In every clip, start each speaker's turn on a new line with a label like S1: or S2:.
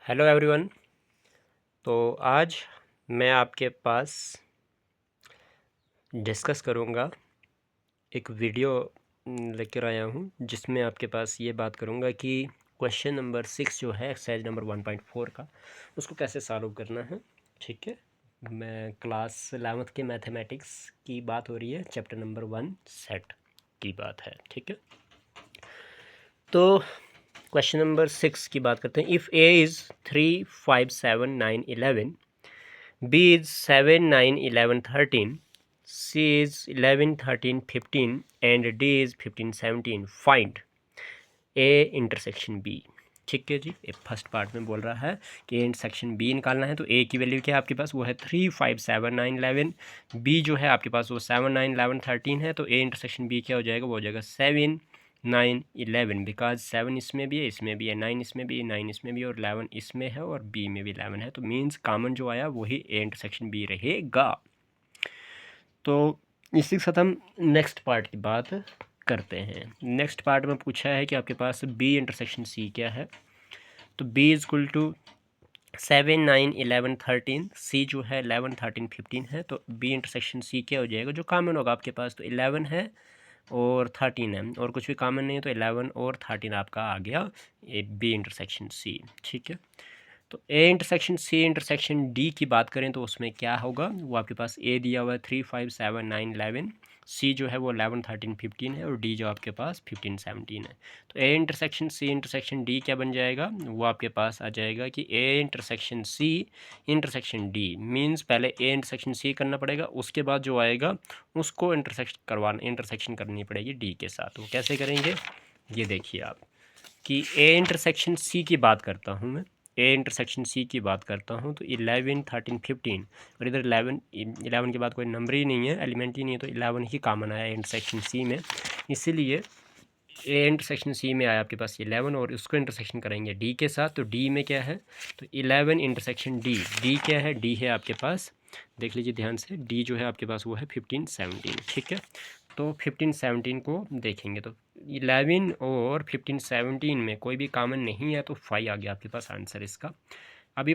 S1: Hello everyone. तो आज मैं आपके पास डिस्कस करूँगा, एक वीडियो लेकर आया हूँ जिसमें आपके पास ये बात करूँगा कि क्वेश्चन नंबर 6 जो है एक्सरसाइज नंबर 1.4 का, उसको कैसे सॉल्व करना है। ठीक है, मैं क्लास 11th के मैथमेटिक्स की बात हो रही है, चैप्टर नंबर 1 सेट की बात है। ठीक है, तो क्वेश्चन नंबर 6 की बात करते हैं। If A is 3, 5, 7, 9, 11, B is 7, 9, 11, 13, C is 11, 13, 15 and D is 15, 17. Find A intersection B। ठीक है जी, ये फर्स्ट पार्ट में बोल रहा है कि ए इंटरसेक्शन बी निकालना है। तो ए की वैल्यू क्या है आपके पास, वो है 3, 5, 7, 9, 11। बी जो है आपके पास वो 7, 9, 11, 13 है। तो ए इंटरसेक्शन बी क्या हो जाएगा, वो हो जाएगा 7, 9, 11। बिकॉज 7 इसमें भी है, इसमें भी है, 9 इसमें भी है, 9 इसमें भी है और 11 इसमें है और बी में भी 11 है। तो मीन्स कॉमन जो आया वही ए इंटरसेक्शन बी रहेगा। तो इसी के साथ हम नेक्स्ट पार्ट की बात करते हैं। नेक्स्ट पार्ट में पूछा है कि आपके पास बी इंटरसेक्शन सी क्या है। तो बी इज इक्वल टू 7, 9, 11, 13। सी जो है 11, 13, 15 है। तो बी इंटरसेक्शन सी क्या हो जाएगा, जो कॉमन होगा आपके पास। तो 11 है और 13 है और कुछ भी कॉमन नहीं है, तो 11 और 13 आपका आ गया ए बी इंटरसेक्शन सी। ठीक है, तो A intersection C intersection D की बात करें तो उसमें क्या होगा, वो आपके पास ए दिया हुआ है 3, 5, 7, 9, 11। सी जो है वो 11, 13, 15 है और डी जो आपके पास 15, 17 है। तो A intersection C intersection D क्या बन जाएगा, वो आपके पास आ जाएगा कि A intersection C intersection D. Means पहले ए इंटरसेक्शन सी करना पड़ेगा, उसके बाद जो आएगा उसको इंटरसेक्शन करनी पड़ेगी डी के साथ। वो कैसे करेंगे, ये देखिए आप कि ए इंटरसेक्शन सी की बात करता हूँ मैं। ए इंटरसेक्शन सी की बात करता हूँ तो 11, 13, 15 और इधर 11 के बाद कोई नंबर ही नहीं है, एलिमेंट ही नहीं है, तो 11 ही कॉमन आया इंटरसेक्शन सी में। इसीलिए ए इंटरसेक्शन सी में आया आपके पास 11 और उसको इंटरसेक्शन करेंगे डी के साथ। तो डी में क्या है, तो 11 इंटरसेक्शन डी। डी क्या है, डी है आपके पास, देख लीजिए ध्यान से, डी जो है आपके पास वो है 15, 17। ठीक है, तो 15, 17 को देखेंगे तो 11 और 15, 17 में कोई भी कॉमन नहीं है, तो 5 आ गया आपके पास आंसर इसका। अभी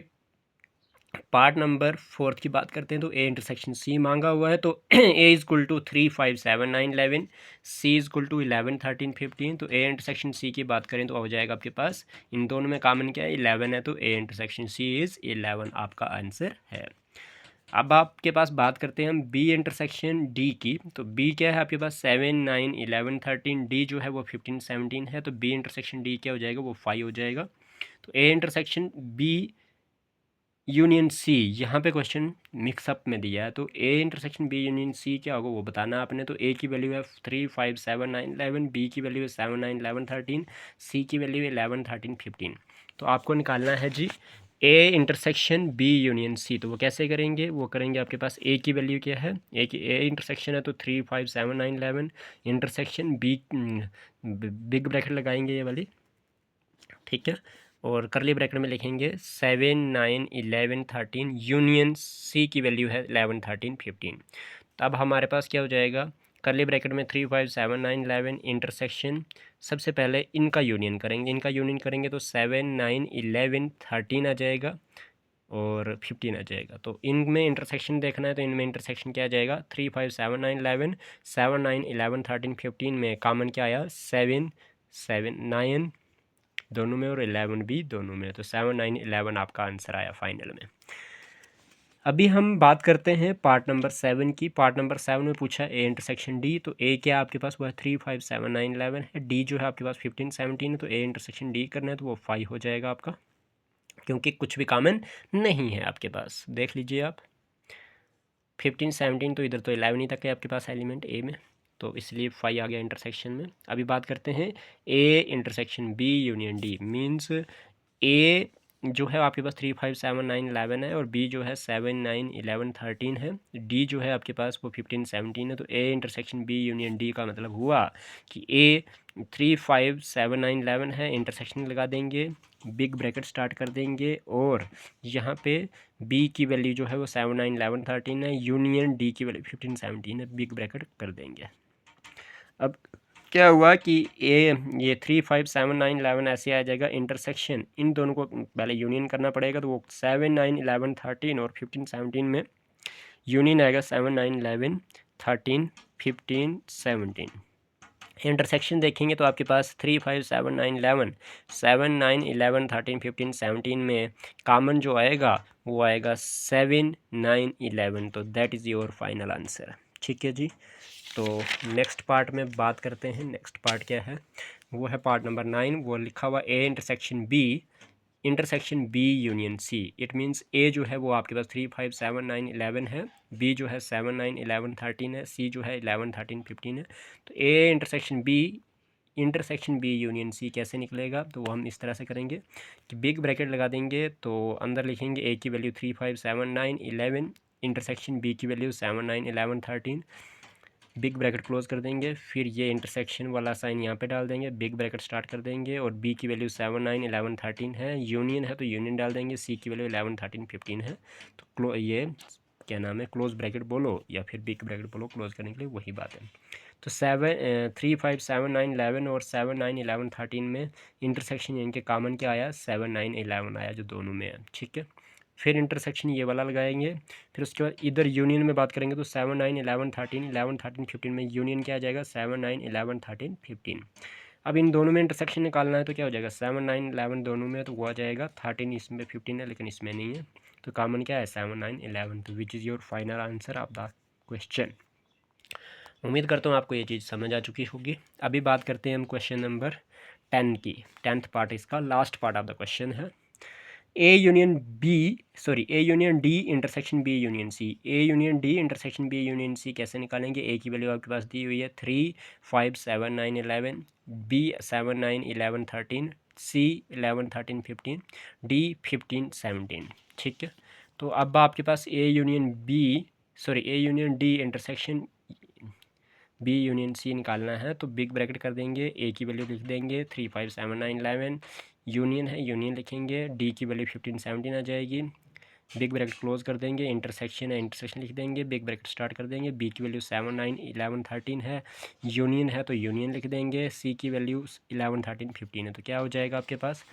S1: पार्ट नंबर 4 की बात करते हैं। तो ए इंटरसेक्शन सी मांगा हुआ है, तो A is equal to 3, 5, 7, 9, 11। C is equal to 11, 13, 15। तो ए इंटरसेक्शन सी की बात करें तो हो जाएगा आपके पास, इन दोनों में कॉमन क्या है, 11 है। तो ए इंटरसेक्शन सी इज़ 11 आपका आंसर है। अब आपके पास बात करते हैं हम बी इंटरसेक्शन डी की। तो बी क्या है आपके पास, 7, 9, 11, 13। डी जो है वो 15, 17 है। तो बी इंटरसेक्शन डी क्या हो जाएगा, वो 5 हो जाएगा। तो A intersection B union C, यहाँ पे क्वेश्चन मिक्सअप में दिया है। तो A intersection B union C क्या होगा वो बताना आपने। तो ए की वैल्यू है 3, 5, 7, 9, 11। बी की वैल्यू है 7, 9, 11, 13। सी की वैल्यू है 11, 13, 15। तो आपको निकालना है जी A intersection B union C. तो वो कैसे करेंगे, वो करेंगे आपके पास ए की वैल्यू क्या है, ए इंटरसेक्शन है तो 3, 5, 7, 9, 11 इंटरसेक्शन बी, बिग ब्रैकेट लगाएंगे ये वाली। ठीक है, और करली ब्रैकेट में लिखेंगे 7, 9, 11, 13 यूनियन सी की वैल्यू है 11, 13, 15। तब हमारे पास क्या हो जाएगा, करली ब्रैकेट में 3, 5, 7, 9, 11 इंटरसेक्शन, सबसे पहले इनका यूनियन करेंगे तो 7, 9, 11, 13 आ जाएगा और 15 आ जाएगा। तो इनमें इंटरसेक्शन देखना है, तो इनमें इंटरसेक्शन क्या आ जाएगा, 3, 5, 7, 9, 11। 7, 9, 11, 13, 15 में कॉमन क्या आया, 7, 7, 9 दोनों में और 11 भी दोनों में। तो 7, 9, 11 आपका आंसर आया फाइनल में। अभी हम बात करते हैं पार्ट नंबर 7 की। पार्ट नंबर 7 में पूछा ए इंटरसेक्शन डी। तो ए क्या आपके पास, वो है 3, 5, 7, 9, 11 है। डी जो है आपके पास 15, 17 है। तो ए इंटरसेक्शन डी करना है तो वो 5 हो जाएगा आपका, क्योंकि कुछ भी कॉमन नहीं है आपके पास। देख लीजिए आप, 15, 17 तो इधर तो 11 ही तक है आपके पास एलिमेंट ए में, तो इसलिए 5 आ गया इंटरसेक्शन में। अभी बात करते हैं A intersection B union D. Means A जो है आपके पास 3, 5, 7, 9, 11 है और बी जो है 7, 9, 11, 13 है। डी जो है आपके पास वो 15, 17 है। तो A intersection B union D का मतलब हुआ कि ए 3, 5, 7, 9, 11 है, इंटरसेक्शन लगा देंगे, बिग ब्रैकेट स्टार्ट कर देंगे और यहाँ पे बी की वैल्यू जो है वो 7, 9, 11, 13 है, यूनियन डी की वैल्यू 15, 17 है, बिग ब्रैकेट कर देंगे। अब क्या हुआ कि ये 3 5 7 9 11 ऐसे आ जाएगा इंटरसेक्शन, इन दोनों को पहले यूनियन करना पड़ेगा, तो वो 7 9 11 13 और 15 17 में यूनियन आएगा 7 9 11 13 15 17। इंटरसेक्शन देखेंगे तो आपके पास 3 5 7 9 11 7 9 11 13 15 17 में कॉमन जो आएगा वो आएगा 7 9 11, तो that is your final answer. ठीक है जी। तो नेक्स्ट पार्ट में बात करते हैं। नेक्स्ट पार्ट क्या है, वो है पार्ट नंबर 9। वो लिखा हुआ A intersection B union C. It means A जो है वो आपके पास 3 5 7 9 11 है, बी जो है 7 9 11 13 है, सी जो है 11 13 15 है। तो A intersection B union C कैसे निकलेगा, तो वो हम इस तरह से करेंगे कि बिग ब्रैकेट लगा देंगे, तो अंदर लिखेंगे ए की वैल्यू 3 5 7 9 11, इंटरसेक्शन बी की वैल्यू 7 9 11 13, बिग ब्रैकेट क्लोज कर देंगे, फिर ये इंटरसेक्शन वाला साइन यहाँ पे डाल देंगे, बिग ब्रैकेट स्टार्ट कर देंगे, और बी की वैल्यू 7 9 11 13 है, यूनियन है तो यूनियन डाल देंगे, सी की वैल्यू 11 13 15 है। तो ये क्या नाम है, क्लोज ब्रैकेट बोलो या फिर बिग ब्रैकेट बोलो, क्लोज करने के लिए वही बात है। तो 3 5 7 9 11 और 7 9 11 13 में इंटरसेक्शन इनके कॉमन क्या आया, 7 9 11 आया जो दोनों में है। ठीक है, फिर इंटरसेक्शन ये वाला लगाएंगे, फिर उसके बाद इधर यूनियन में बात करेंगे तो 7 9 11 13 11 13 15 में यूनियन क्या आ जाएगा, 7 9 11 13 15। अब इन दोनों में इंटरसेक्शन निकालना है तो क्या हो जाएगा, 7 9 11 दोनों में तो वो आ जाएगा, 13 इसमें 15 है लेकिन इसमें नहीं है, तो कॉमन क्या है 7 9 11, तो which is your final answer of the question. उम्मीद करता हूँ आपको ये चीज़ समझ आ चुकी होगी। अभी बात करते हैं हम क्वेश्चन नंबर 10 की। 10th पार्ट इसका last part of the question है। A union D intersection B union C. A union D intersection B union C कैसे निकालेंगे, ए की वैल्यू आपके पास दी हुई है 3 5 7 9 11, बी 7 9 11 13, सी 11 13 15, डी 15 17। ठीक है, तो अब आपके पास A union D intersection B union C निकालना है, तो बिग ब्रैकेट कर देंगे, ए की वैल्यू लिख देंगे 3 5 7 9 11, यूनियन है यूनियन लिखेंगे, डी की वैल्यू 15 17 आ जाएगी, बिग ब्रैकेट क्लोज कर देंगे, इंटरसेक्शन है इंटरसेक्शन लिख देंगे, बिग ब्रैकेट स्टार्ट कर देंगे, बी की वैल्यू 7 9 11 13 है, यूनियन है तो यूनियन लिख देंगे, सी की वैल्यू 11 13 15 है। तो क्या हो जाएगा आपके पास,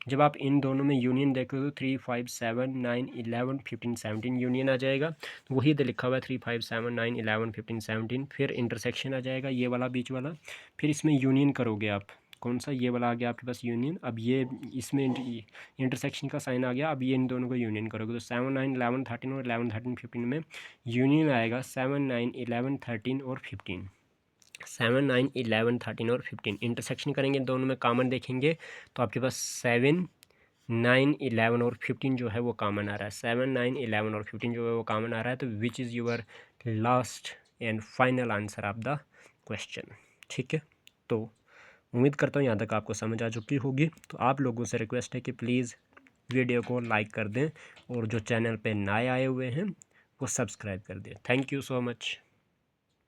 S1: जब आप इन दोनों में यूनियन देखो तो 3 5 7 9 11 15 17 यूनियन आ जाएगा, तो वही इधर लिखा हुआ है 3 5 7 9 11 15 17, फिर इंटरसेक्शन आ जाएगा ये वाला बीच वाला, फिर इसमें यूनियन करोगे आप, कौन सा, ये वाला आ गया आपके पास यूनियन, अब ये इसमें इंटरसेक्शन का साइन आ गया, अब ये इन दोनों को यूनियन करोगे तो 7 9 11 13 और 11 13 15 में यूनियन आएगा 7 9 11 13 और 15, 7 9 11 13 और 15। इंटरसेक्शन करेंगे दोनों में कॉमन देखेंगे तो आपके पास 7 9 11 और 15 जो है वो कॉमन आ रहा है, 7 9 11 और 15 जो है वो कॉमन आ रहा है, तो which is your last and final answer of the question. ठीक है, तो उम्मीद करता हूँ यहाँ तक आपको समझ आ चुकी होगी। तो आप लोगों से रिक्वेस्ट है कि प्लीज़ वीडियो को लाइक कर दें और जो चैनल पे नए आए हुए हैं वो सब्सक्राइब कर दें। Thank you so much.